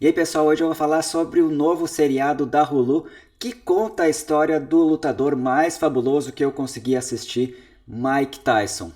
E aí pessoal, hoje eu vou falar sobre o novo seriado da Hulu que conta a história do lutador mais fabuloso que eu consegui assistir, Mike Tyson.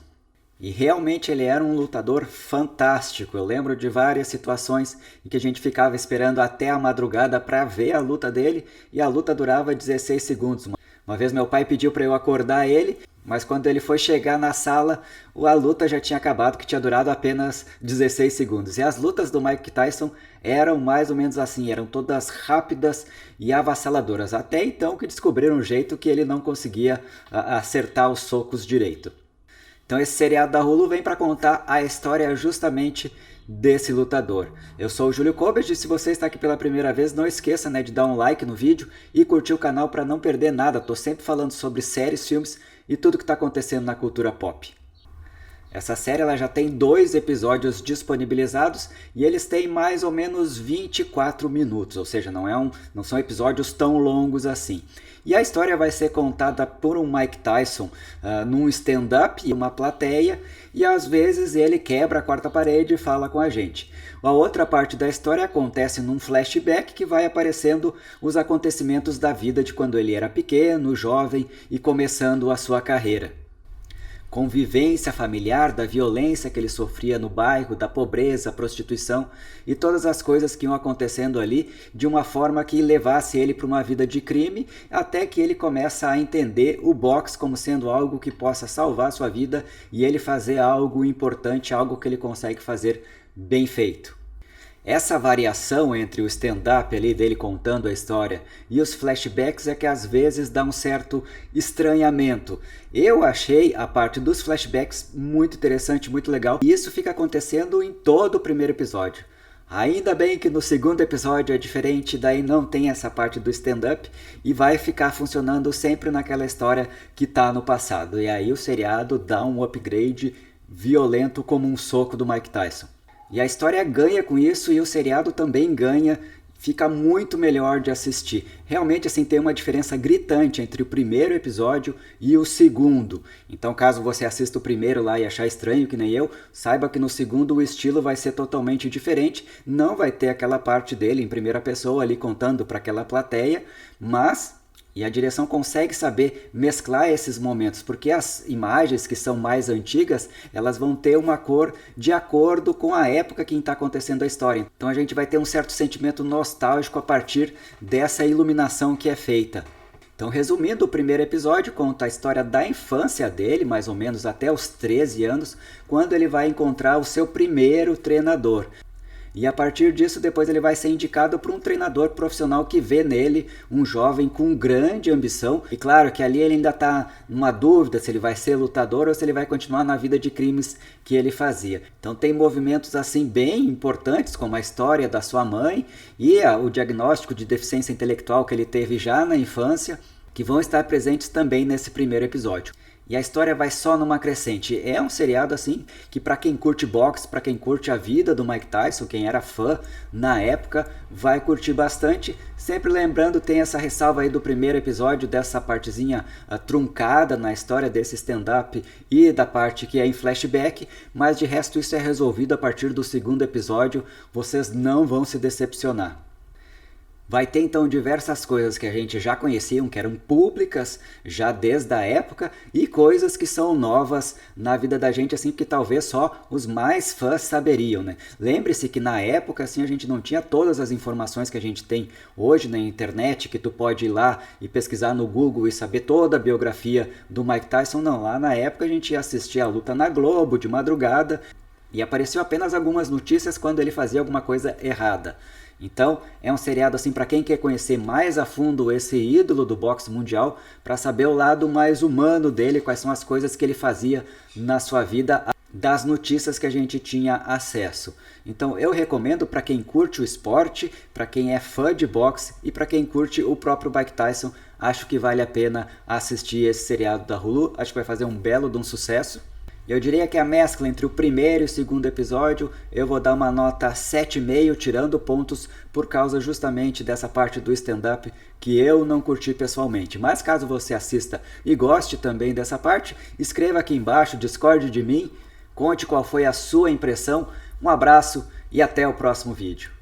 E realmente ele era um lutador fantástico. Eu lembro de várias situações em que a gente ficava esperando até a madrugada para ver a luta dele e a luta durava 16 segundos. Uma vez meu pai pediu para eu acordar ele, mas quando ele foi chegar na sala, a luta já tinha acabado, que tinha durado apenas 16 segundos. E as lutas do Mike Tyson eram mais ou menos assim, eram todas rápidas e avassaladoras. Até então que descobriram um jeito que ele não conseguia acertar os socos direito. Então esse seriado da Hulu vem para contar a história justamente desse lutador. Eu sou o Júlio Kobes e se você está aqui pela primeira vez, não esqueça, de dar um like no vídeo e curtir o canal para não perder nada. Estou sempre falando sobre séries, filmes e tudo que está acontecendo na cultura pop. Essa série ela já tem 2 episódios disponibilizados e eles têm mais ou menos 24 minutos, ou seja, não são episódios tão longos assim. E a história vai ser contada por um Mike Tyson num stand-up e uma plateia, e às vezes ele quebra a quarta parede e fala com a gente. A outra parte da história acontece num flashback que vai aparecendo os acontecimentos da vida de quando ele era pequeno, jovem e começando a sua carreira. Convivência familiar, da violência que ele sofria no bairro, da pobreza, prostituição e todas as coisas que iam acontecendo ali de uma forma que levasse ele para uma vida de crime, até que ele começa a entender o boxe como sendo algo que possa salvar sua vida e ele fazer algo importante, algo que ele consegue fazer bem feito. Essa variação entre o stand-up ali dele contando a história e os flashbacks é que às vezes dá um certo estranhamento. Eu achei a parte dos flashbacks muito interessante, muito legal, e isso fica acontecendo em todo o primeiro episódio. Ainda bem que no segundo episódio é diferente, daí não tem essa parte do stand-up e vai ficar funcionando sempre naquela história que está no passado. E aí o seriado dá um upgrade violento como um soco do Mike Tyson. E a história ganha com isso e o seriado também ganha, fica muito melhor de assistir. Realmente assim tem uma diferença gritante entre o primeiro episódio e o segundo. Então caso você assista o primeiro lá e achar estranho que nem eu, saiba que no segundo o estilo vai ser totalmente diferente. Não vai ter aquela parte dele em primeira pessoa ali contando para aquela plateia, mas... E a direção consegue saber mesclar esses momentos, porque as imagens que são mais antigas, elas vão ter uma cor de acordo com a época que está acontecendo a história. Então a gente vai ter um certo sentimento nostálgico a partir dessa iluminação que é feita. Então, resumindo, o primeiro episódio conta a história da infância dele, mais ou menos até os 13 anos, quando ele vai encontrar o seu primeiro treinador. E a partir disso, depois ele vai ser indicado para um treinador profissional que vê nele um jovem com grande ambição. E claro que ali ele ainda está numa dúvida se ele vai ser lutador ou se ele vai continuar na vida de crimes que ele fazia. Então tem movimentos assim bem importantes, como a história da sua mãe e o diagnóstico de deficiência intelectual que ele teve já na infância, que vão estar presentes também nesse primeiro episódio. E a história vai só numa crescente. É um seriado assim que para quem curte boxe, para quem curte a vida do Mike Tyson, quem era fã na época, vai curtir bastante. Sempre lembrando, tem essa ressalva aí do primeiro episódio, dessa partezinha truncada na história desse stand-up e da parte que é em flashback, mas de resto isso é resolvido a partir do segundo episódio. Vocês não vão se decepcionar. Vai ter então diversas coisas que a gente já conhecia, que eram públicas já desde a época, e coisas que são novas na vida da gente, assim, que talvez só os mais fãs saberiam, né? Lembre-se que na época, assim, a gente não tinha todas as informações que a gente tem hoje na internet, que tu pode ir lá e pesquisar no Google e saber toda a biografia do Mike Tyson. Não, lá na época a gente ia assistir a luta na Globo, de madrugada, e apareceu apenas algumas notícias quando ele fazia alguma coisa errada. Então, é um seriado assim para quem quer conhecer mais a fundo esse ídolo do boxe mundial, para saber o lado mais humano dele, quais são as coisas que ele fazia na sua vida, das notícias que a gente tinha acesso. Então, eu recomendo para quem curte o esporte, para quem é fã de boxe e para quem curte o próprio Mike Tyson, acho que vale a pena assistir esse seriado da Hulu, acho que vai fazer um belo de um sucesso. Eu diria que a mescla entre o primeiro e o segundo episódio, eu vou dar uma nota 7,5, tirando pontos por causa justamente dessa parte do stand-up que eu não curti pessoalmente. Mas caso você assista e goste também dessa parte, escreva aqui embaixo, discorde de mim, conte qual foi a sua impressão. Um abraço e até o próximo vídeo.